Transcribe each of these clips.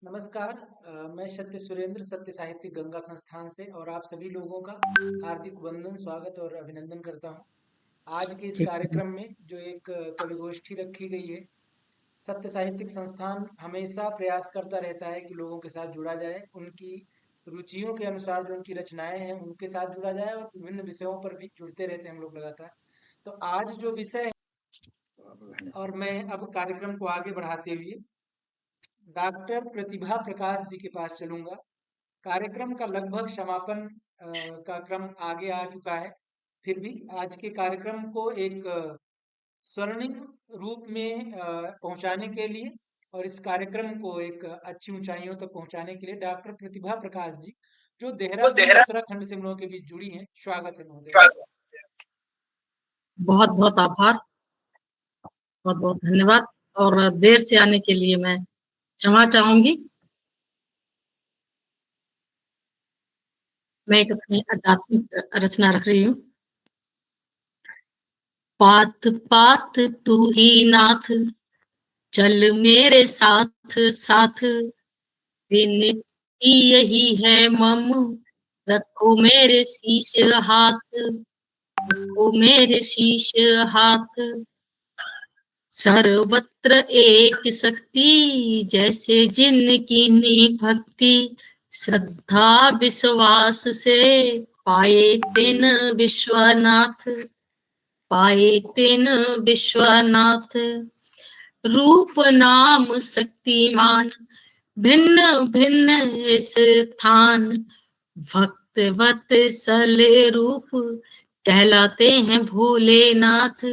नमस्कार। मैं सत्य सुरेंद्र सत्य साहित्यिक गंगा संस्थान से और आप सभी लोगों का हार्दिक वंदन स्वागत और अभिनंदन करता हूं। आज के इस जी, कार्यक्रम में जो एक कवि गोष्ठी रखी गई है, सत्य साहित्यिक संस्थान हमेशा प्रयास करता रहता है कि लोगों के साथ जुड़ा जाए, उनकी रुचियों के अनुसार जो उनकी रचनाएं हैं उनके साथ जुड़ा जाए और विभिन्न विषयों पर भी जुड़ते रहते हैं हम लोग लगातार। तो आज जो विषय है और मैं अब कार्यक्रम को आगे बढ़ाते हुए डॉक्टर प्रतिभा प्रकाश जी के पास चलूंगा। कार्यक्रम का लगभग समापन का क्रम आगे आ चुका है। फिर भी आज के कार्यक्रम को एक स्वर्णिम रूप में पहुंचाने के लिए और इस कार्यक्रम को एक अच्छी ऊंचाइयों तक पहुंचाने के लिए डॉक्टर प्रतिभा प्रकाश जी, जो वो देहरादून देहरा उत्तराखंड से हम लोगों के बीच जुड़ी हैं, स्वागत है महोदय। बहुत बहुत आभार, बहुत बहुत धन्यवाद। और देर से आने के लिए मैं क्षमा चाहूंगी। मैं एक अपनी आध्यात्मिक रचना रख रही हूँ। पात पात तू ही नाथ, चल मेरे साथ साथ, विनती यही है मम, रखो मेरे शीश हाथ, रखो मेरे शीश हाथ। सर्वत्र एक शक्ति, जैसे जिनकी भक्ति, श्रद्धा विश्वास से पाए तिन विश्वनाथ, पाए तिन विश्वनाथ। रूप नाम शक्तिमान, भिन्न भिन्न स्थान, भक्त वत्सल रूप, कहलाते हैं भोलेनाथ,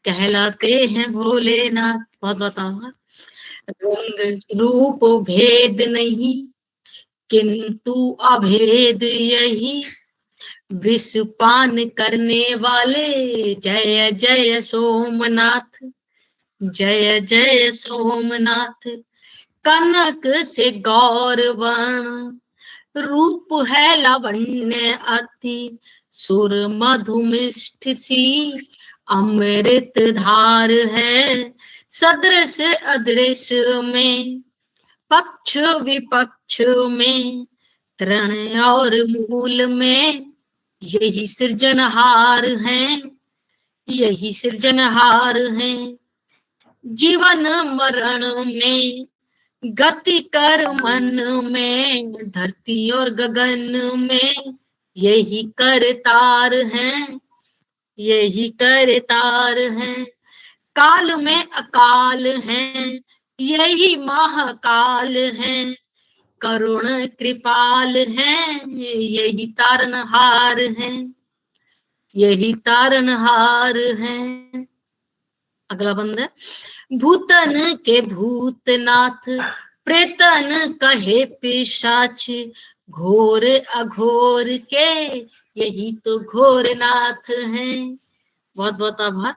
कहलाते हैं भोलेनाथ। बहुत बहुत आभार। रंग रूप भेद नहीं, किंतु अभेद यही, विष पान करने वाले, जय जय सोमनाथ, जय जय सोमनाथ। कनक से गौर वर्ण, रूप है लावण्य अति, सुर मधुमिष्ठ सी, अमृत धार है। सदृश अदृश्य में, पक्ष विपक्ष में, तृण और मूल में, यही सृजनहार हैं, यही सृजनहार हैं। जीवन मरण में, गति कर मन में, धरती और गगन में, यही करतार हैं, यही करतार हैं। काल में अकाल हैं, यही महाकाल हैं, करुण कृपाल हैं, यही तारनहार हैं, यही तारनहार हैं। अगला बंद है। भूतन के भूतनाथ, प्रेतन कहे पिशाच, घोर अघोर के, यही तो घोरनाथ हैं। बहुत बहुत आभार।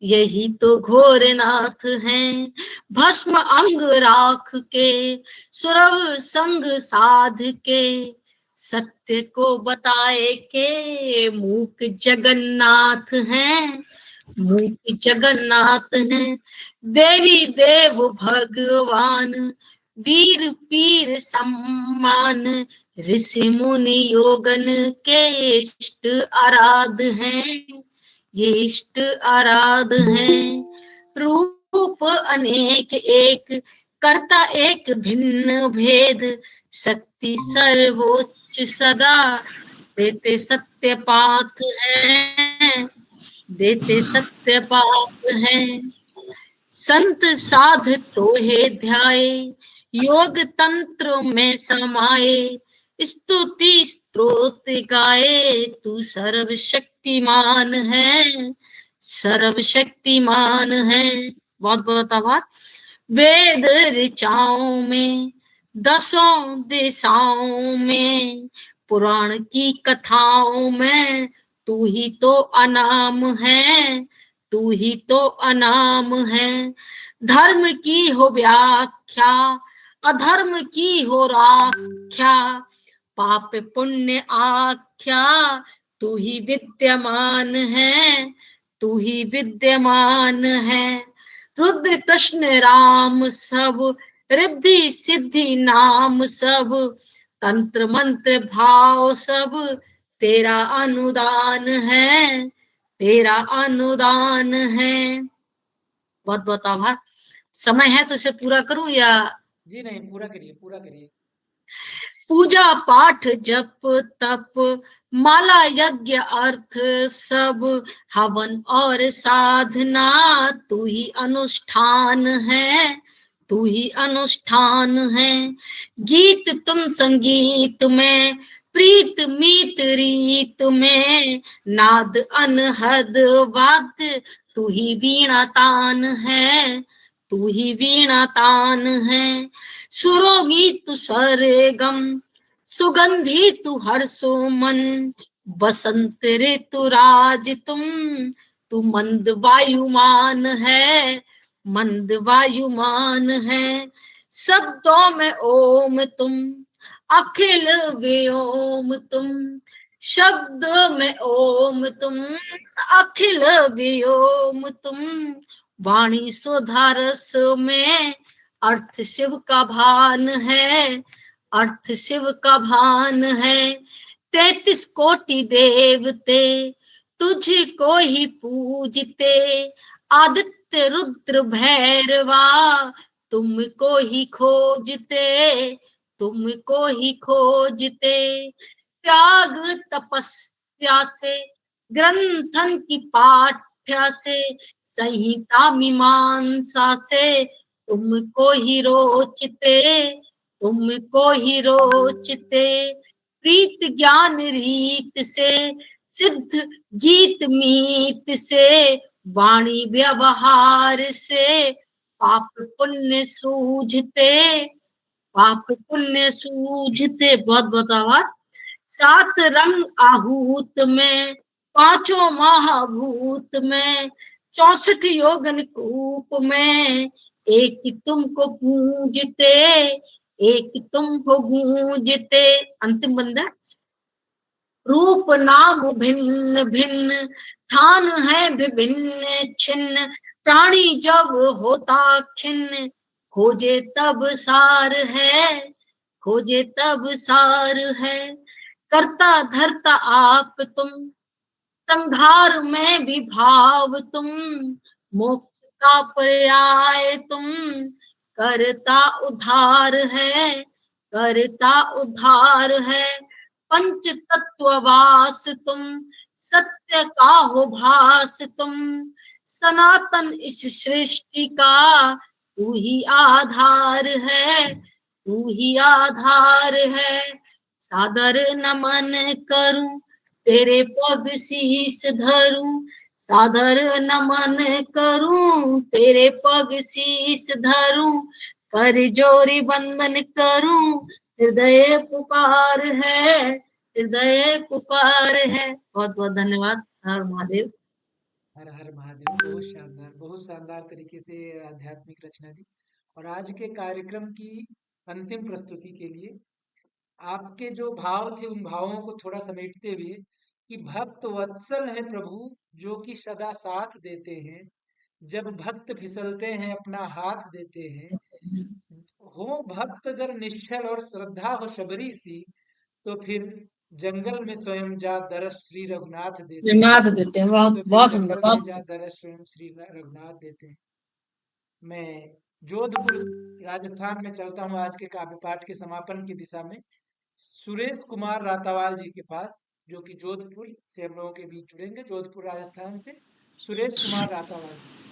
यही तो घोरनाथ हैं। भस्म अंग राख के, सुरव संग साध के, सत्य को बताए के, मूक जगन्नाथ हैं, मूक जगन्नाथ हैं। देवी देव भगवान, वीर पीर सम्मान, ऋषि मुनि योगन के इष्ट आराध हैं, ये इष्ट आराध हैं। रूप अनेक एक, कर्ता एक भिन्न भेद, शक्ति सर्वोच्च सदा, देते सत्य पाथ हैं, देते सत्य पाथ हैं। संत साध तोहे ध्याए, योग तंत्र में समाये, स्तुति स्तोत्र गाए, तू सर्वशक्तिमान है, सर्वशक्तिमान है। बहुत बहुत आभार। वेद ऋचाओं में, दसों दिशाओं में, पुराण की कथाओं में, तू ही तो अनाम है, तू ही तो अनाम है। धर्म की हो व्याख्या, अधर्म की हो राख्या, पाप पुण्य आख्या, तू ही विद्यमान है, तू ही विद्यमान है। रुद्र कृष्ण राम सब रिद्धि सिद्धि नाम सब, तंत्र मंत्र भाव सब, तेरा अनुदान है, तेरा अनुदान है। बहुत बहुत आभार। समय है तो इसे पूरा करूं या? जी नहीं, पूरा करिए, पूरा करिए। पूजा पाठ जप तप माला यज्ञ अर्थ सब, हवन और साधना तू ही अनुष्ठान है, तू ही अनुष्ठान है। गीत तुम संगीत में, प्रीत मीत रीत में, नाद अनहद वाद्य तू ही वीणा तान है, तू ही वीणा तान है। सुरोगी तू सरगम, सुगंधी तू हर्षो मन, बसंत ऋतु राज तुम, तू मंद वायुमान है, मंद वायुमान है। शब्दों में ओम तुम, अखिल व्योम तुम, शब्द में ओम तुम, अखिल व्योम तुम। वाणी सुधा रस में अर्थ शिव का भान है, अर्थ शिव का भान है। 33 कोटि देवते तुझको ही पूजते, आदित्य रुद्र भैरवा तुमको ही खोजते, तुमको ही खोजते। त्याग तपस्या से, ग्रंथन की पाठ्या से, संहिता मीमांसा से तुमको ही रोचते, तुमको ही रोचते। प्रीत ज्ञान रीत से, सिद्ध गीत मीत से, वाणी व्यवहार से पाप पुण्य सूझते, पाप पुण्य सूझते। बहुत बहुत आभार। 7 रंग आहूत में, पांचों महाभूत में, 64 योगन कूप में, एक तुमको पूजते, एक तुमको गूंजते। अंतिम बंदा। रूप नाम भिन्न भिन्न, थान है विभिन्न छिन्न, प्राणी जब होता खिन्न, खोजे तब सार है, खोजे तब सार है। करता धरता आप तुम, संहार में भी भाव तुम, मोक्ष का पर्याय तुम, करता उद्धार है, करता उद्धार है। पंच तत्ववास तुम, सत्य का हो भास तुम, सनातन इस सृष्टि का तू ही आधार है, तू ही आधार है। सादर नमन करूं, तेरे पग शीस धरूं, सादर नमन करूं, तेरे पग शीस धरूं, कर जोरी बंदन करूं, हृदय पुकार है, हृदय पुकार है। बहुत बहुत धन्यवाद। हर महादेव। हर हर महादेव। बहुत शानदार तरीके से आध्यात्मिक रचना दी। और आज के कार्यक्रम की अंतिम प्रस्तुति के लिए आपके जो भाव थे, उन भावों को थोड़ा समेटते हुए, कि भक्त वत्सल है प्रभु जो कि सदा साथ देते हैं, जब भक्त फिसलते हैं अपना हाथ देते हैं। हो भक्त अगर निश्चल और श्रद्धा हो शबरी सी, तो फिर जंगल में स्वयं जा दरस श्री रघुनाथ देते हैं। धन्यवाद देते हैं। बहुत तो फिर बहुत सुंदर, जंगल में बहुत जा सुंदर। दरस स्वयं श्री रघुनाथ देते हैं। मैं जोधपुर राजस्थान में चलता हूँ आज के काव्य पाठ के समापन की दिशा में, सुरेश कुमार रातावाल जी के पास, जो कि जोधपुर से हम लोगों के बीच जुड़ेंगे, जोधपुर राजस्थान से सुरेश कुमार रातावाल जी।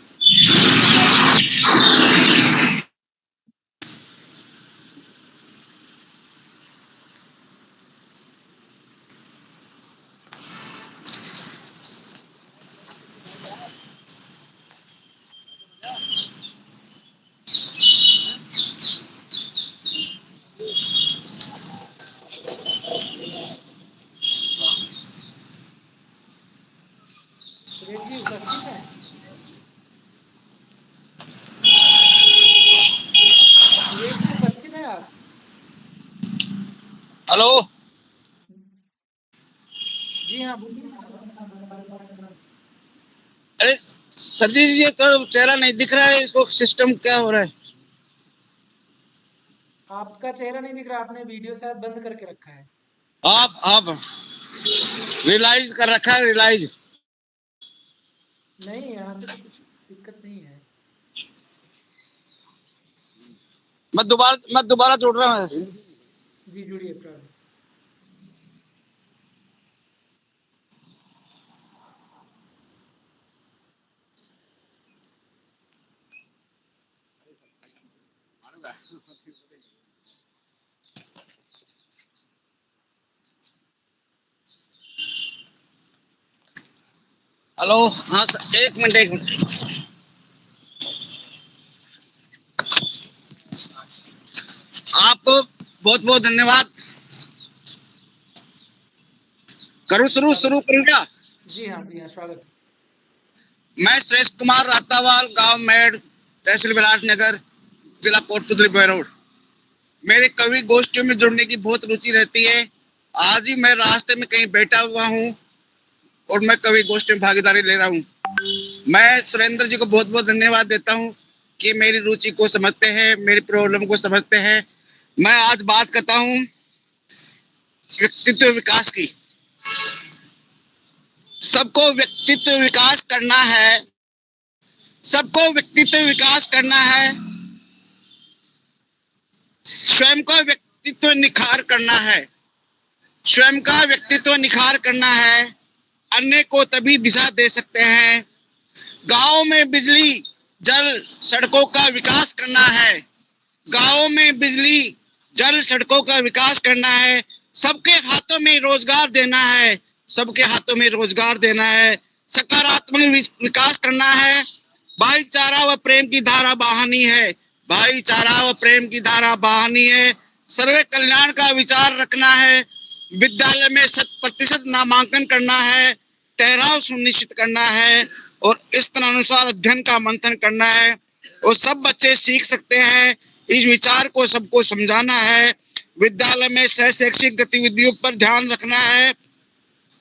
सुरेश जी उपस्थित हैं? सुरेश जी उपस्थित हैं आप? हेलो। जी हाँ, बोलिए। अरे सर जी, ये चेहरा नहीं दिख रहा है, इसको सिस्टम क्या हो रहा है? आपका चेहरा नहीं दिख रहा, आपने वीडियो शायद बंद करके रखा है। अब रियलाइज कर रखा है, रियलाइज। नहीं, यहाँ से तो कुछ दिक्कत नहीं है। मैं दोबारा जोड़ रहा हूँ। जी जुड़िए प्रॉब्लम। हेलो, हाँ सर, एक मिनट। आपको बहुत बहुत धन्यवाद। करूँ शुरू स्वागत है। करूँ क्या? जी हाँ स्वागत है। मैं श्रेष्ठ कुमार रातावाल, गांव मेड़, तहसील विराटनगर, जिला कोटपुतली बेरोड। मेरे कवि गोष्ठियों में जुड़ने की बहुत रुचि रहती है। आज ही मैं रास्ते में कहीं बैठा हुआ हूँ और मैं कवि गोष्ठी में भागीदारी ले रहा हूँ। मैं सुरेंद्र जी को बहुत बहुत धन्यवाद देता हूँ कि मेरी रुचि को समझते हैं, मेरी प्रॉब्लम को समझते हैं। मैं आज बात करता हूँ व्यक्तित्व विकास की। सबको व्यक्तित्व विकास करना है, सबको व्यक्तित्व विकास करना है, स्वयं का व्यक्तित्व निखार करना है, स्वयं का व्यक्तित्व निखार करना है, अन्य को तभी दिशा दे सकते हैं। गांव में बिजली, जल, सड़कों का विकास करना है, गांव में बिजली, जल, सड़कों का विकास करना है, सबके हाथों में रोजगार देना है, सबके हाथों में रोजगार देना है, सकारात्मक विकास करना है, भाईचारा व प्रेम की धारा बहानी है, भाईचारा व प्रेम की धारा बहानी है, सर्वे कल्याण का विचार रखना है, विद्यालय में 100% नामांकन करना है, ठहराव सुनिश्चित करना है और इस अनुसार अध्ययन का मंथन करना है और सब बच्चे सीख सकते हैं। इस विचार को सबको समझाना है। विद्यालय में शैक्षिक गतिविधियों पर ध्यान रखना है,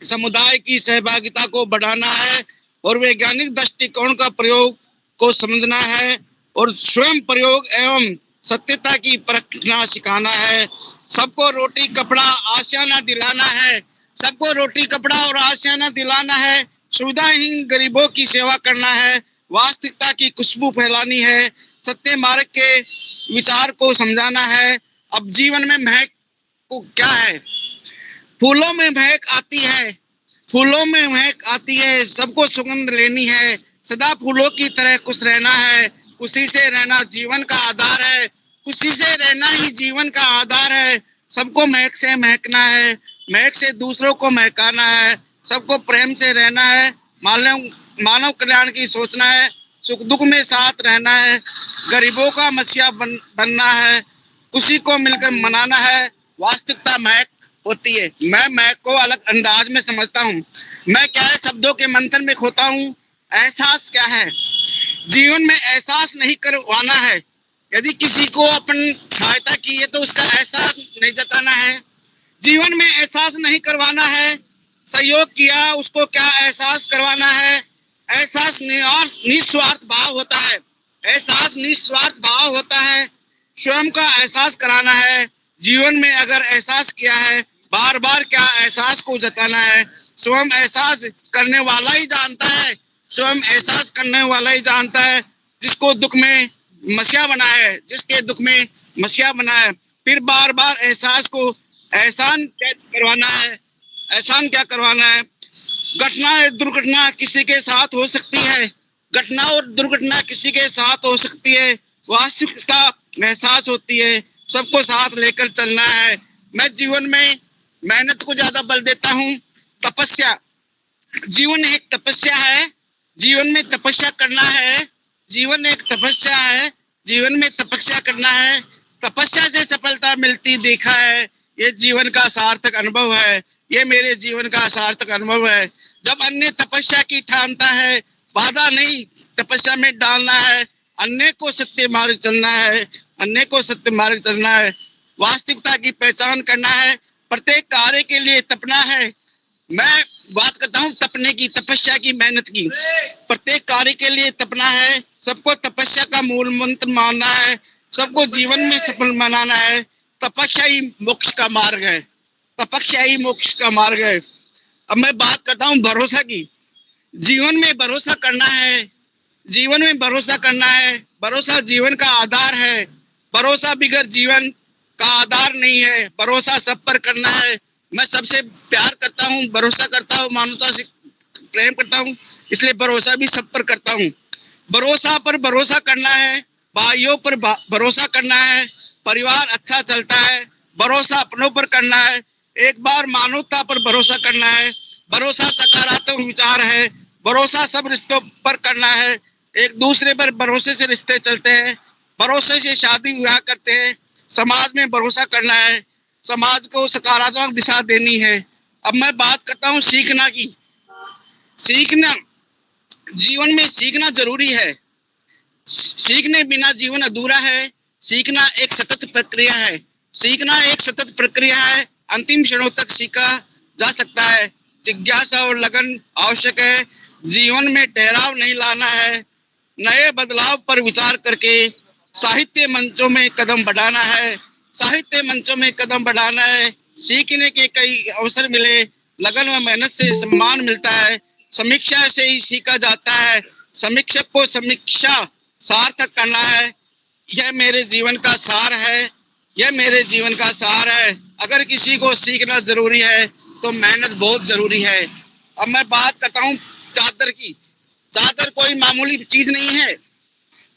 समुदाय की सहभागिता को बढ़ाना है और वैज्ञानिक दृष्टिकोण का प्रयोग को समझना है और स्वयं प्रयोग एवं सत्यता की परखना सिखाना है। सबको रोटी कपड़ा आशियाना दिलाना है, सबको रोटी कपड़ा और आशियाना दिलाना है, सुविधाहीन गरीबों की सेवा करना है, वास्तविकता की खुशबू फैलानी है, सत्य मार्ग के विचार को समझाना है। अब जीवन में महक को क्या है? फूलों में महक आती है, फूलों में महक आती है, सबको सुगंध लेनी है, सदा फूलों की तरह खुश रहना है, खुशी से रहना जीवन का आधार है, खुशी से रहना ही जीवन का आधार है, सबको महक से महकना है, महक से दूसरों को महकाना है, सबको प्रेम से रहना है, मानव कल्याण की सोचना है, सुख दुख में साथ रहना है, गरीबों का मसीहा बनना है, खुशी को मिलकर मनाना है, वास्तविकता महक होती है। मैं महक को अलग अंदाज में समझता हूँ। मैं क्या है, शब्दों के मंथन में खोता हूँ। एहसास क्या है? जीवन में एहसास नहीं करवाना है। यदि किसी को अपन सहायता की है तो उसका एहसास नहीं जताना है। जीवन में एहसास नहीं करवाना है। सहयोग किया उसको क्या एहसास करवाना है? एहसास निस्वार्थ भाव होता है, एहसास निस्वार्थ भाव होता है, स्वयं का एहसास कराना है। जीवन में अगर एहसास किया है, बार बार क्या एहसास को जताना है। स्वयं एहसास करने वाला ही जानता है, स्वयं एहसास करने वाला ही जानता है, जिसको दुख में मसीहा बना है, जिसके दुख में मसीहा बना है। फिर बार बार एहसास को एहसान क्या करवाना है, एहसान क्या करवाना है। घटना और दुर्घटना किसी के साथ हो सकती है, घटना और दुर्घटना किसी के साथ हो सकती है, वास्तविकता एहसास होती है, सबको साथ लेकर चलना है। मैं जीवन में मेहनत को ज्यादा बल देता हूँ। तपस्या, जीवन एक तपस्या है, जीवन में तपस्या करना है, जीवन एक तपस्या है, जीवन में तपस्या करना है, तपस्या से सफलता मिलती देखा है, ये जीवन का सार्थक अनुभव है, ये मेरे जीवन का सार्थक अनुभव है। जब अन्य तपस्या की ठानता है, बाधा नहीं तपस्या में डालना है, अन्य को सत्य मार्ग चलना है, अन्य को सत्य मार्ग चलना है, वास्तविकता की पहचान करना है, प्रत्येक कार्य के लिए तपना है। मैं बात करता हूँ तपने की, तपस्या की, मेहनत की। प्रत्येक कार्य के लिए तपना है, सबको तपस्या का मूल मंत्र मानना है, सबको जीवन में सफल बनाना है। तपस्या ही मोक्ष का मार्ग है, तपस्या ही मोक्ष का मार्ग है। अब मैं बात करता हूँ भरोसा की। जीवन में भरोसा करना है, जीवन में भरोसा करना है। भरोसा जीवन का आधार है, भरोसा बिगैर जीवन का आधार नहीं है। भरोसा सब पर करना है। मैं सबसे प्यार करता हूँ, भरोसा करता हूँ, मानवता से प्रेम करता हूँ, इसलिए भरोसा भी सब पर करता हूँ। भरोसा पर भरोसा करना है, भाइयों पर भरोसा करना है, परिवार अच्छा चलता है। भरोसा अपनों पर करना है, एक बार मानवता पर भरोसा करना है। भरोसा सकारात्मक विचार है, भरोसा सब रिश्तों पर करना है। एक दूसरे पर भरोसे से रिश्ते चलते हैं, भरोसे से शादी विवाह करते हैं। समाज में भरोसा करना है, समाज को सकारात्मक दिशा देनी है। अब मैं बात करता हूँ सीखना की। सीखना, जीवन में सीखना जरूरी है। सीखने बिना जीवन अधूरा है। सीखना एक सतत प्रक्रिया है, सीखना एक सतत प्रक्रिया है। अंतिम क्षणों तक सीखा जा सकता है। जिज्ञासा और लगन आवश्यक है। जीवन में ठहराव नहीं लाना है, नए बदलाव पर विचार करके साहित्य मंचों में कदम बढ़ाना है, साहित्य मंचों में कदम बढ़ाना है। सीखने के कई अवसर मिले, लगन व मेहनत से सम्मान मिलता है। समीक्षा से ही सीखा जाता है, समीक्षक को समीक्षा सार्थक करना है। यह मेरे जीवन का सार है, यह मेरे जीवन का सार है। अगर किसी को सीखना जरूरी है तो मेहनत बहुत जरूरी है। अब मैं बात करता हूँ चादर की। चादर कोई मामूली चीज नहीं है।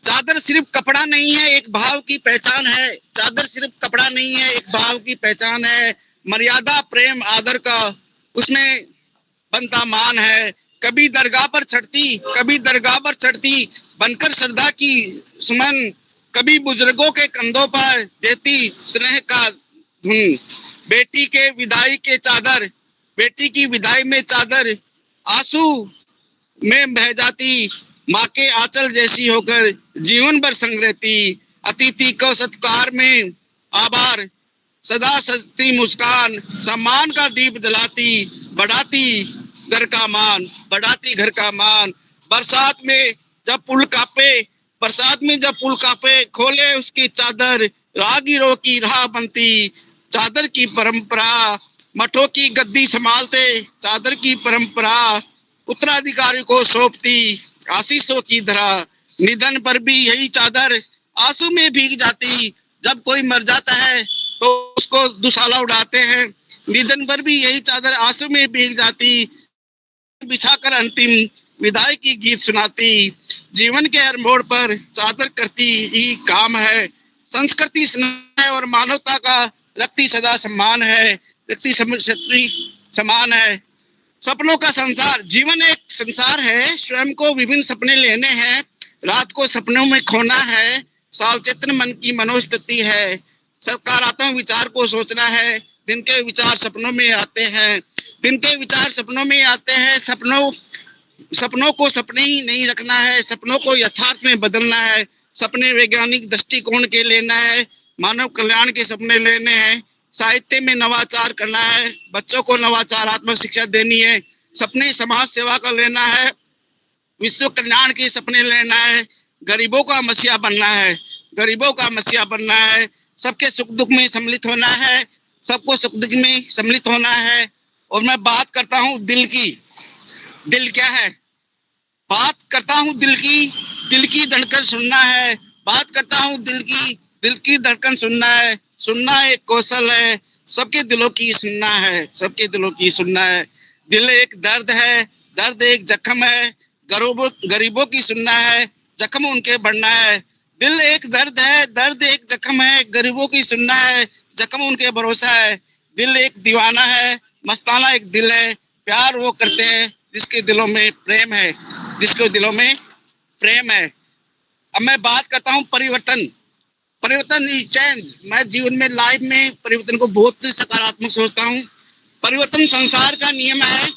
चादर सिर्फ कपड़ा नहीं है, एक भाव की पहचान है। चादर सिर्फ कपड़ा नहीं है, एक भाव की पहचान है। मर्यादा, प्रेम, आदर का उसमें बनता मान है। कभी दरगाह पर चढ़ती, कभी दरगाह पर चढ़ती बनकर श्रद्धा की सुमन, कभी बुजुर्गों के कंधों पर देती स्नेह का धुन। बेटी के विदाई के चादर, बेटी की विदाई में चादर आंसू में बह जाती, माँ के आंचल जैसी होकर जीवन भर संग रहती। अतिथि को सत्कार में आभार, सदा सजती मुस्कान, सम्मान का दीप जलाती, बढ़ाती घर का मान, बढ़ाती घर का मान। बरसात में जब पुल कांपे, बरसात में जब पुल कांपे, खोले उसकी चादर, राहगीरों की राह बनती चादर की परंपरा। मठों की गद्दी संभालते चादर की परंपरा, उत्तराधिकारी को सौंपती आशीषों की तरह। निधन पर भी यही चादर आंसू में भीग जाती। जब कोई मर जाता है तो उसको दुशाला उड़ाते हैं, निधन पर भी यही चादर आंसू में भीग जाती, बिछाकर अंतिम विदाई की गीत सुनाती। जीवन के हर मोड़ पर चादर करती ही काम है। संस्कृति स्नेह और मानवता का रखती सदा सम्मान है, रखती समान है। सपनों का संसार, जीवन एक संसार है। स्वयं को विभिन्न सपने लेने हैं, रात को सपनों में खोना है। सावचेतन मन की मनोस्थिति है, सकारात्मक विचार को सोचना है। दिन के विचार सपनों में आते हैं, दिन के विचार सपनों में आते हैं। सपनों को सपने ही नहीं रखना है, सपनों को यथार्थ में बदलना है। सपने वैज्ञानिक दृष्टिकोण के लेना है, मानव कल्याण के सपने लेने हैं। साहित्य में नवाचार करना है, बच्चों को नवाचारात्मक शिक्षा देनी है। सपने समाज सेवा का लेना है, विश्व कल्याण के सपने लेना है। गरीबों का मसीहा बनना है, गरीबों का मसीहा बनना है। सबके सुख दुख में सम्मिलित होना है, सबको सुख दुख में सम्मिलित होना है। और मैं बात करता हूँ दिल की। दिल क्या है? बात करता हूँ दिल की धड़कन सुनना है। बात करता हूँ दिल की धड़कन सुनना है। सुनना एक कौशल है, सबके दिलों की सुनना है, सबके दिलों की सुनना है। दिल एक दर्द है, दर्द एक जख्म है, गरीबों की सुनना है, जख्म उनके बढ़ना है। दिल एक दर्द है, दर्द एक जख्म है, गरीबों की सुनना है, जख्म उनके भरोसा है। दिल एक दीवाना है, मस्ताना एक दिल है, प्यार वो करते हैं जिसके दिलों में प्रेम है, जिसके दिलों में प्रेम है। अब मैं बात करता हूँ परिवर्तन इज चेंज। मैं जीवन में लाइफ में परिवर्तन को बहुत सकारात्मक सोचता हूँ। परिवर्तन संसार का नियम है,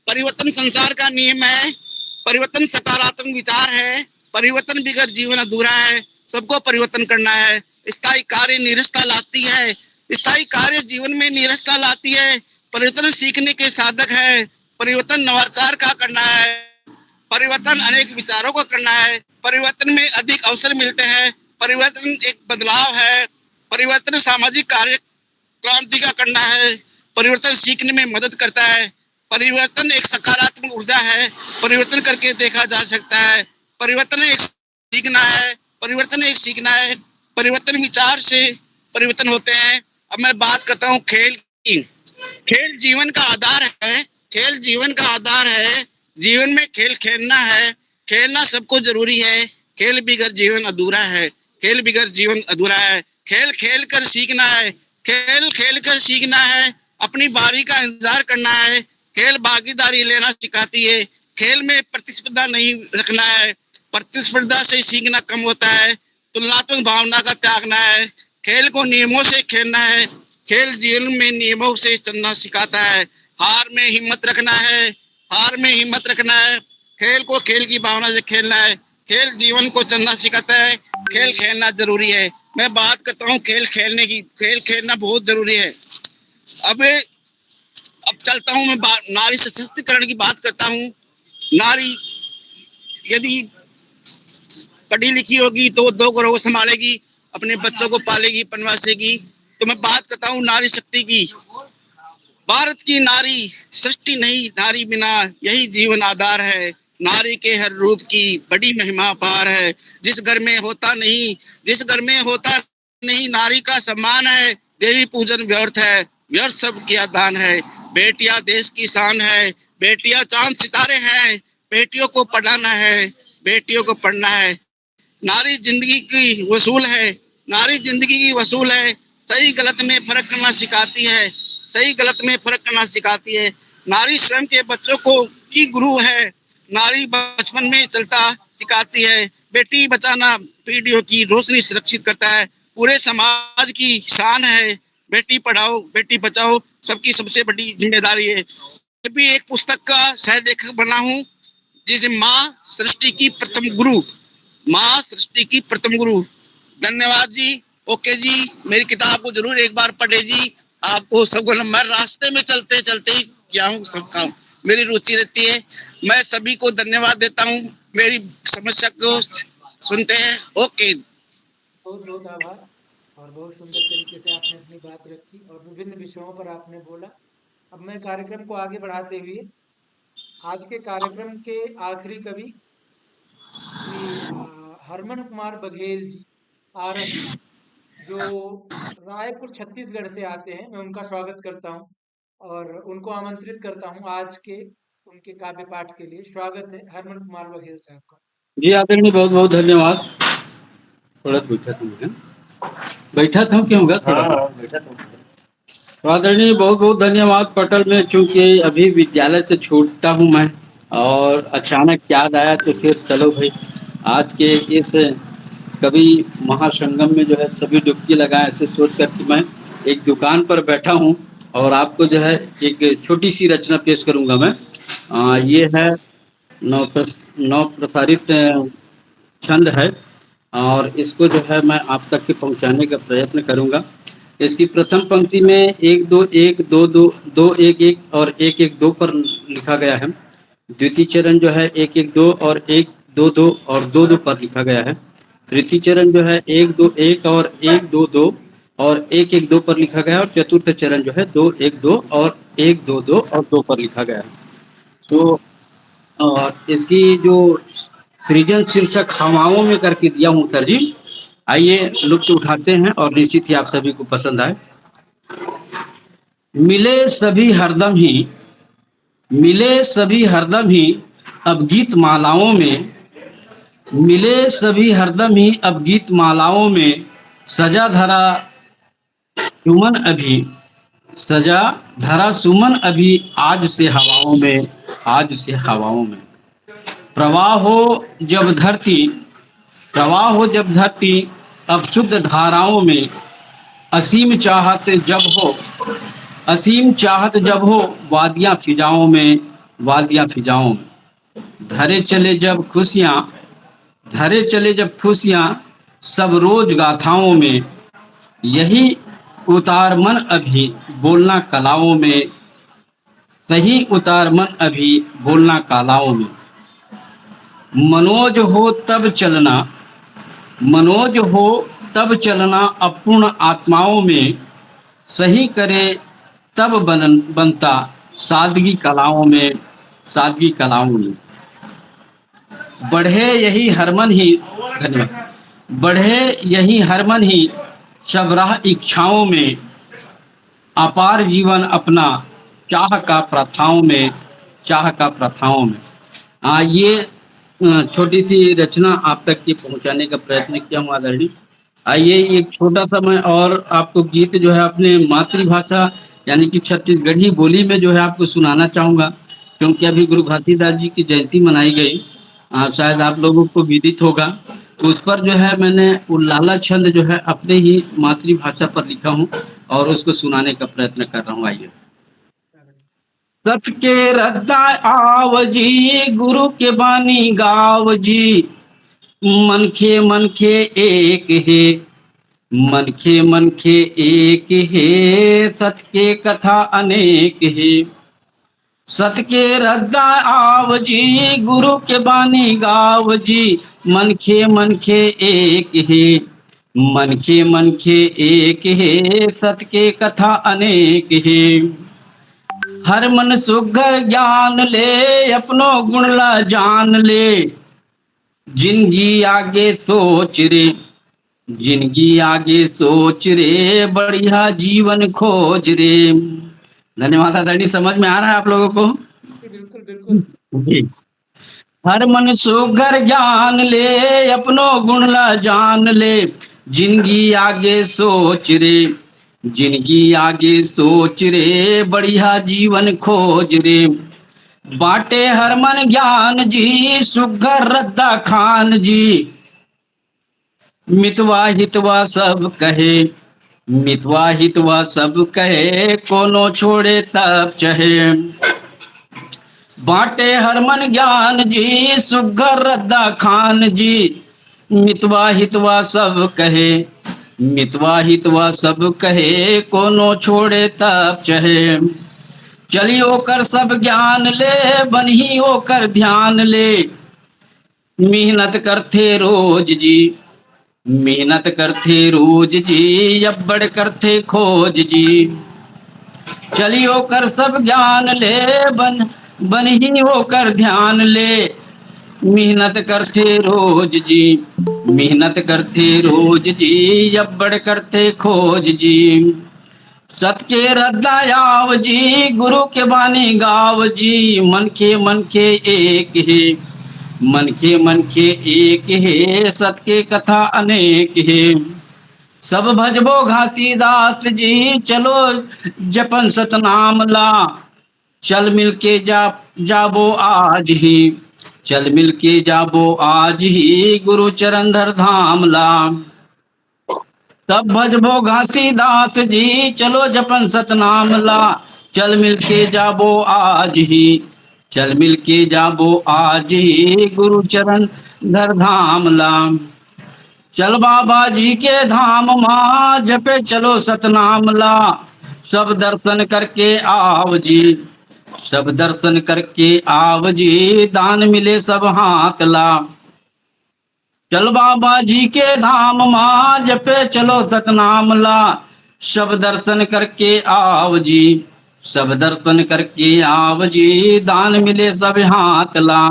परिवर्तन संसार का नियम है। परिवर्तन सकारात्मक विचार है, परिवर्तन बिगैर जीवन अधूरा है। सबको परिवर्तन करना है। स्थायी कार्य निरस्ता लाती है, स्थायी कार्य जीवन में निरस्ता लाती है। परिवर्तन सीखने के साधक है, परिवर्तन नवाचार का करना है, परिवर्तन अनेक विचारों को करना है। परिवर्तन में अधिक अवसर मिलते हैं, परिवर्तन एक बदलाव है, परिवर्तन सामाजिक कार्य क्रांति का करना है, परिवर्तन सीखने में मदद करता है, परिवर्तन एक सकारात्मक ऊर्जा है, परिवर्तन करके देखा जा सकता है, परिवर्तन एक सीखना है, परिवर्तन एक सीखना है, परिवर्तन विचार से परिवर्तन होते हैं। अब मैं बात करता हूँ खेल की। खेल जीवन का आधार है, खेल जीवन का आधार है, जीवन में खेल खेलना है, खेलना सबको जरूरी है, खेल बिगर जीवन अधूरा है, खेल बिगर जीवन अधूरा है, खेल खेल कर सीखना है, खेल खेल कर सीखना है, अपनी बारी का इंतजार करना है, खेल भागीदारी लेना सिखाती है, खेल में प्रतिस्पर्धा नहीं रखना है, प्रतिस्पर्धा से सीखना कम होता है, तुलनात्मक भावना का त्यागना है, खेल को नियमों से खेलना है, खेल जीवन में नियमों से चलना सिखाता है, हार में हिम्मत रखना है, हार में हिम्मत रखना है, खेल को खेल की भावना से खेलना है, खेल जीवन को चलना सिखाता है, खेल खेलना जरूरी है। मैं बात करता हूँ खेल खेलने की, खेल खेलना बहुत जरूरी है। अब चलता हूँ मैं नारी सशक्तिकरण की बात करता हूँ। नारी यदि पढ़ी लिखी होगी तो 2 घरों को संभालेगी, अपने बच्चों को पालेगी, पनवासेगी। तो मैं बात करता हूँ नारी शक्ति की। भारत की नारी सृष्टि नहीं, नारी बिना यही जीवन आधार है, नारी के हर रूप की बड़ी महिमा पार है, जिस घर में होता नहीं, जिस घर में होता नहीं नारी का सम्मान है, देवी पूजन व्यर्थ है, व्यर्थ सब किया दान है, बेटियां देश की शान है, बेटियां चांद सितारे हैं, बेटियों को पढ़ाना है, बेटियों को पढ़ना है, नारी जिंदगी की वसूल है, नारी जिंदगी की वसूल है, सही गलत में फर्क करना सिखाती है, सही गलत में फर्क करना सिखाती है, नारी स्वयं के बच्चों को की गुरु है, नारी बचपन में चलता सिखाती है, बेटी बचाना पीढ़ियों की रोशनी सुरक्षित करता है, पूरे समाज की शान है, बेटी पढ़ाओ बेटी बचाओ सबकी सबसे बड़ी जिम्मेदारी है। मैं भी एक पुस्तक का सह लेखक बना हूँ, जिसे माँ सृष्टि की प्रथम गुरु, माँ सृष्टि की प्रथम गुरु। धन्यवाद जी। ओके जी, मेरी किताब को जरूर एक बार पढ़े जी। आपको सबको मैं रास्ते में चलते चलते ही किया हूँ सब काम, मेरी रुचि रहती है। मैं सभी को धन्यवाद देता हूँ, मेरी समस्या को सुनते हैं। ओके, बहुत बहुत आभार। और बहुत सुंदर तरीके से आपने अपनी बात रखी और विभिन्न विषयों पर आपने बोला। अब मैं कार्यक्रम को आगे बढ़ाते हुए आज के कार्यक्रम के आखिरी कवि श्री हरमन कुमार बघेल जी, आरफ जी, जो रायपुर छत्तीसगढ़ से आते हैं, मैं उनका स्वागत करता हूं और उनको आमंत्रित करता हूं आज के उनके काव्य पाठ के लिए। स्वागत है हरमन कुमार बघेल साहब का। जी आदरणीय, बहुत बहुत धन्यवाद। थोड़ा बैठा था क्यों होगा थोड़ा बैठा था। तो आदरणीय बहुत बहुत धन्यवाद। पटल में चूंकि अभी विद्यालय से छूटता हूँ मैं और अचानक याद आया तो फिर चलो भाई आज के इस कवि महासंगम में जो है सभी डुबकी लगाएं, ऐसे सोच कर कि मैं एक दुकान पर बैठा हूँ और आपको जो है एक छोटी सी रचना पेश करूँगा मैं। ये है नव प्रसारित छंद है और इसको जो है मैं आप तक के पहुंचाने का प्रयत्न करूंगा। इसकी प्रथम पंक्ति में 1 2 1 2 2 2 1 1 और 1 1 2 पर लिखा गया है। द्वितीय चरण जो है 1 1 2 और 1 2 2 और 2 2 पर लिखा गया है। तृतीय चरण जो है 1 2 1 और 1 2 2 और 1 1 2 पर लिखा गया है और चतुर्थ चरण जो है 2 1 2 और 1 2 2 और 2 पर लिखा गया है। तो और इसकी जो सृजन शीर्षक हवाओं में करके दिया हूँ सर जी, आइए लुत्फ उठाते हैं और निश्चित ही आप सभी को पसंद आए। मिले सभी हरदम ही, मिले सभी हरदम ही अब गीत मालाओं में, मिले सभी हरदम ही अब गीत मालाओं में, सजा धरा सुमन अभी, सजा धरा सुमन अभी आज से हवाओं में, आज से हवाओं में। प्रवाह हो जब धरती, प्रवाह हो जब धरती अब शुद्ध धाराओं में, असीम चाहत जब हो, असीम चाहत जब हो वादियां फिजाओं में, वादियां फिजाओं में। धरे चले जब खुशियां, धरे चले जब खुशियां सब रोज गाथाओं में, यही उतार मन अभी बोलना कलाओं में, सही उतार मन अभी बोलना कलाओं में। मनोज हो तब चलना, मनोज हो तब चलना अपूर्ण आत्माओं में, सही करे तब बनता सादगी कलाओं में, सादगी कलाओं में। बढ़े यही हरमन ही, धन्यवाद, बढ़े यही हरमन ही सब राह इच्छाओं में, अपार जीवन अपना चाह का प्रथाओं में, चाह का प्रथाओं में। ये छोटी सी रचना आप तक ये पहुंचाने का प्रयत्न किया हूँ आदरणीय। आइए एक छोटा सा मैं और आपको गीत जो है अपने मातृभाषा यानी कि छत्तीसगढ़ी बोली में जो है आपको सुनाना चाहूँगा, क्योंकि अभी गुरु घासीदास जी की जयंती मनाई गई, शायद आप लोगों को विदित होगा। तो उस पर जो है मैंने उल्लाला छंद जो है अपने ही मातृभाषा पर लिखा हूँ और उसको सुनाने का प्रयत्न कर रहा हूँ। आइए। सत के रद्दा आव जी, गुरु के बानी गाव जी, मनखे एक है, मनखे एक है, सत के कथा अनेक है। सत के रद्दा आव जी, गुरु के बानी गाव जी, मनखे एक है, मनखे एक है, सत के कथा अनेक है। हर मन सुघर ज्ञान ले, अपनो गुण ला जान ले, जिंदगी आगे सोच रे, जिंदगी आगे सोच रे, बढ़िया जीवन खोज रे। धन्यवाद आदरणीय। समझ में आ रहा है आप लोगों को? बिल्कुल बिल्कुल। जी। हर मन सुघर ज्ञान ले, अपनो गुण ला जान ले, जिंदगी आगे सोच रे, जिंदगी आगे सोच रे, बढ़िया जीवन खोज रे। बाटे हर मन ज्ञान जी, सुघर रद्दा खान जी, मितवा हितवा सब कहे, मितवा हितवा सब कहे, कोनो छोड़े तब चहे। बाटे हर मन ज्ञान जी, सुघर रद्दा खान जी, मितवा हितवा सब कहे, मितवा हितवा सब कहे, कोनो छोड़े तब चहे। चलियो कर सब ज्ञान ले, बनही होकर ध्यान ले, मेहनत करते रोज जी, मेहनत करते रोज जी, अब्बड़ करते खोज जी। चलियो कर सब ज्ञान ले, बनही होकर ध्यान ले, मेहनत करते रोज जी, मेहनत करते रोज जी, अब्बड़ करते खोज जी। सत के रद्दायाव जी, गुरु के बानी गाव जी, मनखे एक है, मनखे एक है, सत के कथा अनेक है। सब भजबो घासीदास जी, चलो जपन सतनाम ला, चल मिल के जाबो आज ही, चल मिल के जाबो आज ही, गुरु चरण धर धाम ला। तब भजबो घासीदास जी, चलो जपन सतनाम ला, चल मिल के जाबो आज ही, चल मिल के जाबो आज ही, गुरु चरण धर धाम ला। चल बाबा जी के धाम माँ, जपे चलो सतनाम ला, सब दर्शन करके आव जी, सब दर्शन करके आव जी, दान मिले सब हाथ ला। चल बाबा जी के धाम माँ, जपे चलो सतनाम ला, सब दर्शन करके आव जी, सब दर्शन करके आव जी, दान मिले सब हाथ ला।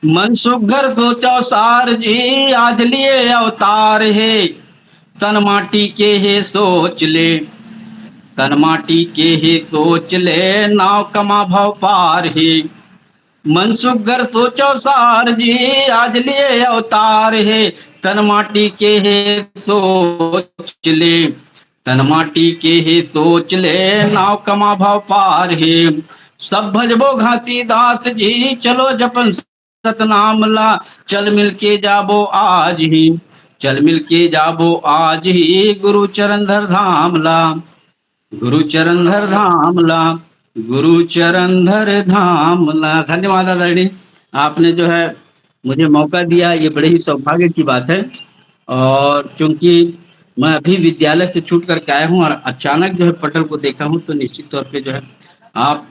मन सुघर सोचो सार जी, आज लिए अवतार है, तन माटी के है सोच ले, तन माटी के है सोच ले, नाव कमा भव पार है। मन सुघर सोचो सार जी, आज लिए अवतार है, तन माटी के है सोच ले, तन माटी के है सोच ले, नाव कमा भव पार है। सब भजबो घासीदास जी, चलो जपन सतनाम ला, चल मिल के जाबो आज ही, चल मिल के जाबो आज ही, गुरु चरण धर धाम ला, गुरु चरण धर धाम ला, गुरु चरण धर धाम ला। धन्यवाद आदरणीय, आपने जो है मुझे मौका दिया, ये बड़े ही सौभाग्य की बात है। और चूंकि मैं अभी विद्यालय से छूट करके आया हूँ और अचानक जो है पटल को देखा हूँ, तो निश्चित तौर पे जो है आप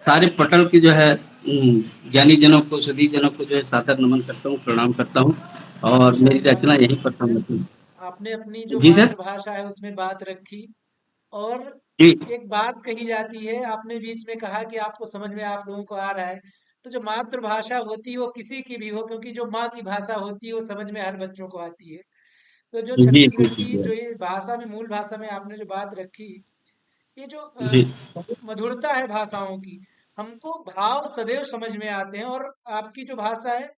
सारे पटल की जो है ज्ञानी जनों को, सदी जनों को जो है सादर नमन करता हूँ, प्रणाम करता हूँ। और मेरी माशाअल्लाह, रचना यहीं बहुत पर अच्छे सर। समाप्त हुई। आपने अपनी जो जी सर। मातृभाषा है उसमें बात रखी। और जी एक बात कही जाती है, आपने बीच में कहा कि आपको समझ में आप लोगों को आ रहा है। तो जो मातृभाषा होती है वो किसी की भी हो, क्योंकि जो माँ की भाषा होती है वो समझ में हर बच्चों को आती है। तो जो जी जी छत्तीसगढ़ जी की जी जो ये भाषा में, मूल भाषा में आपने जो बात रखी, ये जो जी मधुरता है भाषाओं की, हमको भाव सदैव समझ में आते हैं। और आपकी जो भाषा है,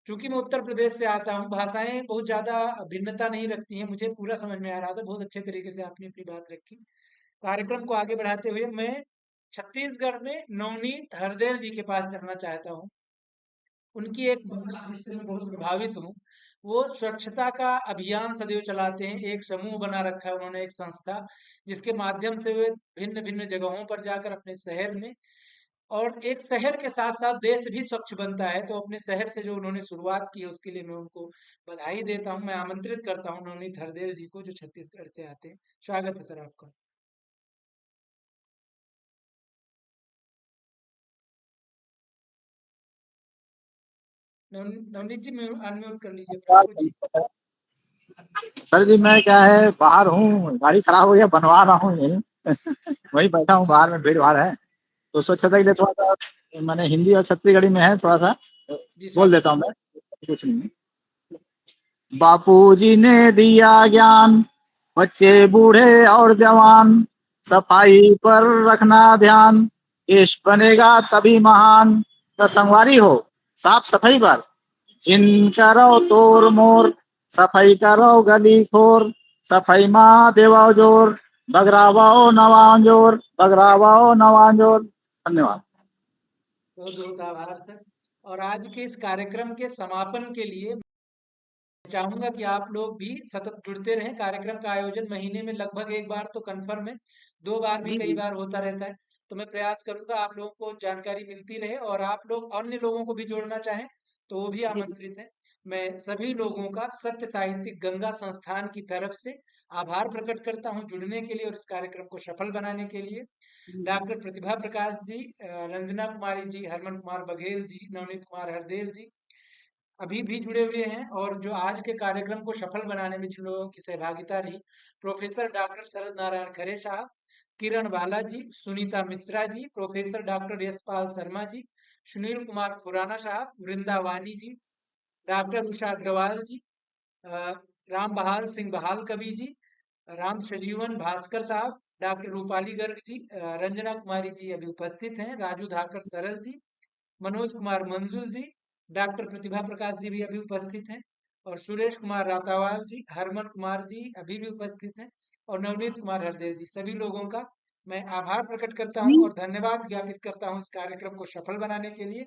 चूंकि मैं उत्तर प्रदेश से आता हूँ, भाषाएं बहुत ज्यादा भिन्नता नहीं रखती हैं, मुझे पूरा समझ में आ रहा था। बहुत अच्छे तरीके से आपने अपनी बात रखी। कार्यक्रम को आगे बढ़ाते हुए मैं छत्तीसगढ़ में नवनीत हरदेल जी के पास करना चाहता हूँ। उनकी एक बात जिससे मैं बहुत प्रभावित हूँ, वो स्वच्छता का अभियान सदैव चलाते हैं। एक समूह बना रखा है उन्होंने, एक संस्था, जिसके माध्यम से वे भिन्न भिन्न जगहों पर जाकर अपने शहर में, और एक शहर के साथ साथ देश भी स्वच्छ बनता है। तो अपने शहर से जो उन्होंने शुरुआत की है उसके लिए मैं उनको बधाई देता हूँ। मैं आमंत्रित करता हूँ नवनीत हरदेल जी को, जो छत्तीसगढ़ से आते हैं। स्वागत है सर आपका। नवनीत जी, अनम्यूट कर लीजिए अपने आप को जी। सर जी मैं क्या है बाहर हूँ, गाड़ी खराब हो गया, बनवा रहा हूँ यहीं। वहीं बैठा हूँ, बाहर में भीड़ भाड़ है, तो स्वच्छता के लिए थोड़ा सा मैंने हिंदी और छत्तीसगढ़ी में है, थोड़ा सा जी बोल स्वागत देता है हूँ सर। मैं। कुछ नहीं। बापूजी ने दिया ज्ञान, बच्चे बूढ़े और जवान, सफाई पर रखना ध्यान, देश बनेगा तभी महान। तो संगवारी हो, साफ सफाई पर जिन करो तोर मोर, सफाई करो गली खोर, सफाई माँ देवाओ जोर, बगरावाओ नवां जोर, बगरावाओ नवां जोर। धन्यवाद। बहुत बहुत आभार सर। और आज के इस कार्यक्रम के समापन के लिए चाहूंगा कि आप लोग भी सतत जुड़ते रहें। कार्यक्रम का आयोजन महीने में लगभग एक बार तो कंफर्म है, 2 बार भी जी कई जी बार होता रहता है। तो मैं प्रयास करूंगा आप लोगों को जानकारी मिलती रहे, और आप लोग अन्य लोगों को भी जोड़ना चाहें तो वो भी जी आमंत्रित है। मैं सभी लोगों का सत्य साहित्यिक गंगा संस्थान की तरफ से आभार प्रकट करता हूं जुड़ने के लिए और इस कार्यक्रम को सफल बनाने के लिए। डॉक्टर प्रतिभा प्रकाश जी, रंजना कुमारी जी, हरमन कुमार बघेल जी, नवनीत कुमार हरदेल जी अभी भी जुड़े हुए हैं। और जो आज के कार्यक्रम को सफल बनाने में जिन लोगों की सहभागिता रही, प्रोफेसर डॉक्टर शरद नारायण खरे साहब, किरण बाला जी, सुनीता मिश्रा जी, प्रोफेसर डॉक्टर यशपाल शर्मा जी, सुनील कुमार खुराना साहब, वृंदावानी जी, डॉक्टर उषा अग्रवाल जी, अ, राम बहाल सिंह बहाल कवि जी, राम सजीवन भास्कर साहब, डॉक्टर रूपाली गर्ग जी, रंजना कुमारी जी अभी उपस्थित हैं, राजू धाकर सरल जी, मनोज कुमार मंजूर जी, डॉक्टर प्रतिभा प्रकाश जी भी अभी उपस्थित हैं, और सुरेश कुमार रातावाल जी, हरमन कुमार जी अभी भी उपस्थित हैं, और नवनीत कुमार हरदेव जी। सभी लोगों का मैं आभार प्रकट करता हूं और धन्यवाद ज्ञापित करता हूं इस कार्यक्रम को सफल बनाने के लिए।